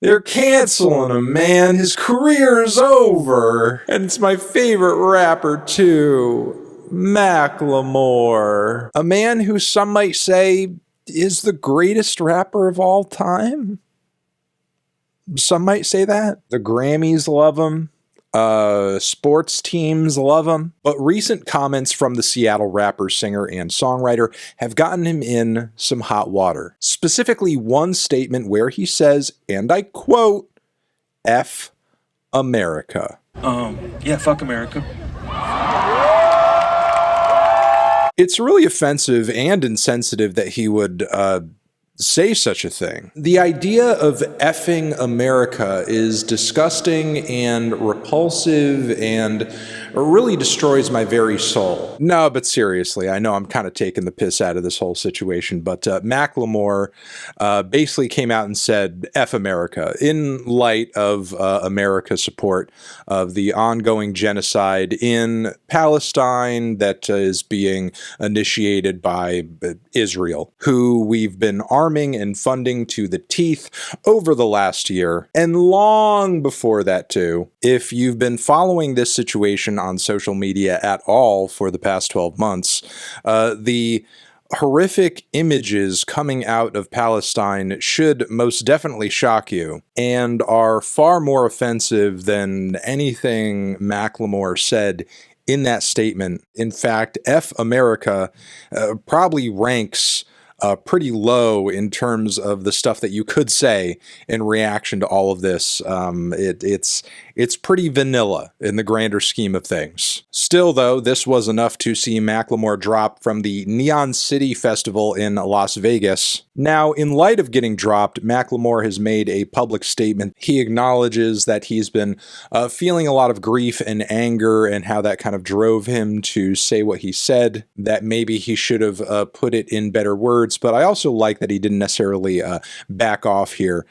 They're canceling him, man. His career's over. And it's my favorite rapper, too. Macklemore. A man who some might say is the greatest rapper of all time. Some might say that. The Grammys love him. Sports teams love him. But recent comments from the Seattle rapper, singer, and songwriter have gotten him in some hot water. Specifically, one statement where he says, and I quote, F America. Yeah, fuck America. It's really offensive and insensitive that he would, say such a thing. The idea of effing America is disgusting and repulsive and really destroys my very soul. No, but seriously, I know I'm kind of taking the piss out of this whole situation, but Macklemore basically came out and said F America in light of America's support of the ongoing genocide in Palestine that is being initiated by Israel, who we've been arming and funding to the teeth over the last year, and long before that too. If you've been following this situation on social media at all for the past 12 months, the horrific images coming out of Palestine should most definitely shock you, and are far more offensive than anything Macklemore said in that statement. In fact, F America probably ranks pretty low in terms of the stuff that you could say in reaction to all of this. It's pretty vanilla in the grander scheme of things. Still, though, this was enough to see Macklemore drop from the Neon City Festival in Las Vegas. Now, in light of getting dropped, Macklemore has made a public statement. He acknowledges that he's been feeling a lot of grief and anger, and how that kind of drove him to say what he said, that maybe he should have put it in better words. But I also like that he didn't necessarily back off here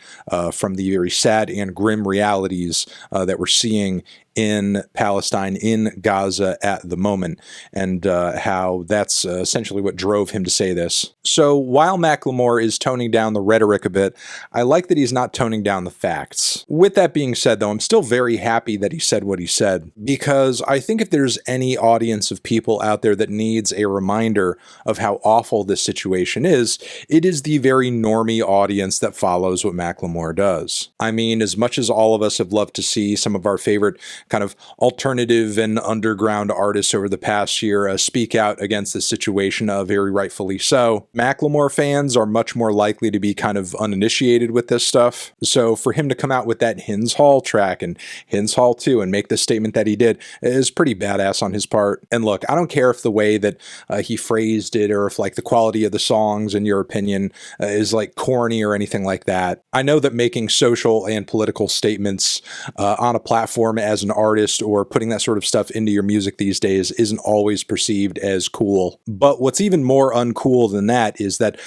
from the very sad and grim realities that we're seeing in Palestine, in Gaza at the moment, and how that's essentially what drove him to say this. So while Macklemore is toning down the rhetoric a bit, I like that he's not toning down the facts. With that being said, though, I'm still very happy that he said what he said, because I think if there's any audience of people out there that needs a reminder of how awful this situation is, it is the very normie audience that follows what Macklemore does. I mean, as much as all of us have loved to see some of our favorite kind of alternative and underground artists over the past year speak out against this situation, very rightfully so, Macklemore fans are much more likely to be kind of uninitiated with this stuff. So for him to come out with that Hins Hall track and Hins Hall 2 and make the statement that he did is pretty badass on his part. And look, I don't care if the way that he phrased it, or if like the quality of the songs, in your opinion, is like corny or anything like that. I know that making social and political statements on a platform as an artist, or putting that sort of stuff into your music these days, isn't always perceived as cool. But what's even more uncool than that is that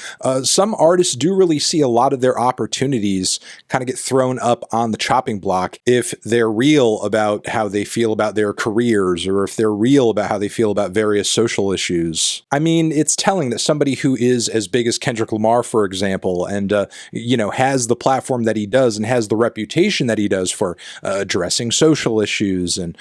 some artists do really see a lot of their opportunities kind of get thrown up on the chopping block if they're real about how they feel about their careers, or if they're real about how they feel about various social issues. I mean, it's telling that somebody who is as big as Kendrick Lamar, for example, and has the platform that he does and has the reputation that he does for addressing social issues and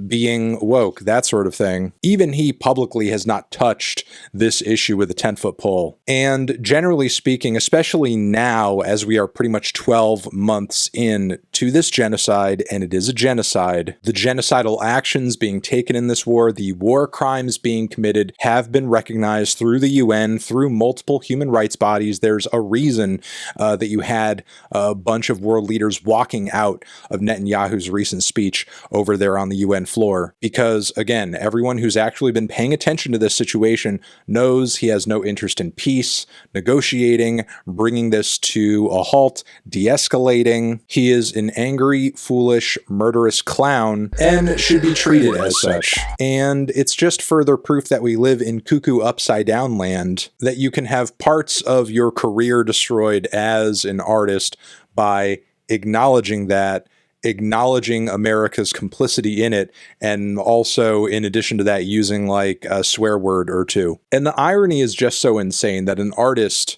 being woke, that sort of thing, even he publicly has not touched this issue with a 10-foot pole. And generally speaking, especially now as we are pretty much 12 months in to this genocide, and it is a genocide, the genocidal actions being taken in this war, the war crimes being committed, have been recognized through the UN, through multiple human rights bodies. There's a reason that you had a bunch of world leaders walking out of Netanyahu's recent speech over there on the UN floor, because again, everyone who's actually been paying attention to this situation knows he has no interest in peace, negotiating, bringing this to a halt, de-escalating. He is an angry, foolish, murderous clown, and should be treated as such. And it's just further proof that we live in cuckoo upside down land, that you can have parts of your career destroyed as an artist by acknowledging that, acknowledging America's complicity in it, and also, in addition to that, using like a swear word or two. And the irony is just so insane that an artist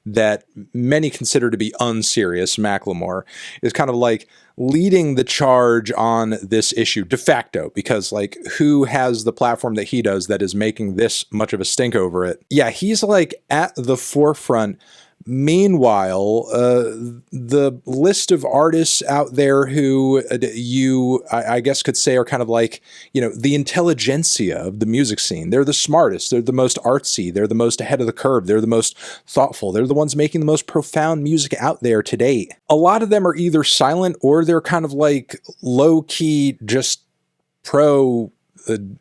that many consider to be unserious, Macklemore, is kind of like leading the charge on this issue de facto, because like who has the platform that he does that is making this much of a stink over it? Yeah, he's like at the forefront. Meanwhile, the list of artists out there who I guess could say are kind of like, you know, the intelligentsia of the music scene. They're the smartest. They're the most artsy. They're the most ahead of the curve. They're the most thoughtful. They're the ones making the most profound music out there today. A lot of them are either silent or they're kind of like low-key, just pro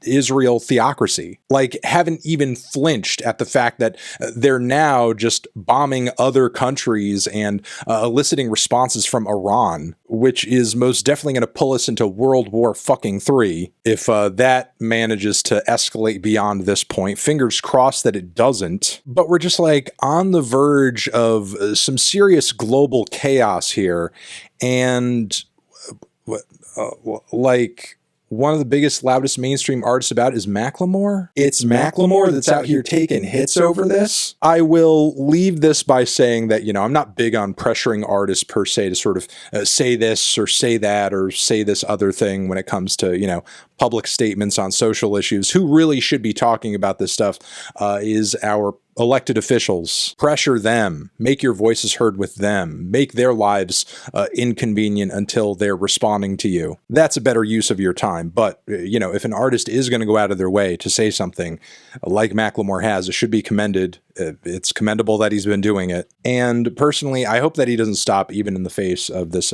Israel theocracy, like haven't even flinched at the fact that they're now just bombing other countries and eliciting responses from Iran, which is most definitely going to pull us into World War fucking III if that manages to escalate beyond this point. Fingers crossed that it doesn't. But we're just like on the verge of some serious global chaos here, and like one of the biggest, loudest mainstream artists about is Macklemore. It's Macklemore that's out here taking hits over this. I will leave this by saying that, you know, I'm not big on pressuring artists per se to sort of say this or say that or say this other thing when it comes to, you know, public statements on social issues. Who really should be talking about this stuff is our elected officials. Pressure them. Make your voices heard with them. Make their lives inconvenient until they're responding to you. That's a better use of your time. But, you know, if an artist is going to go out of their way to say something like Macklemore has, it should be commended. It's commendable that he's been doing it. And personally, I hope that he doesn't stop even in the face of this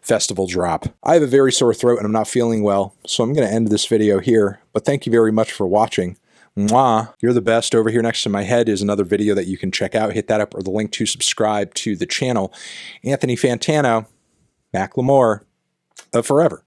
festival drop. I have a very sore throat and I'm not feeling well, so I'm going to end this video here. But thank you very much for watching. Mwah. You're the best. Over here next to my head is another video that you can check out. Hit that up or the link to subscribe to the channel. Anthony Fantano, Macklemore, forever.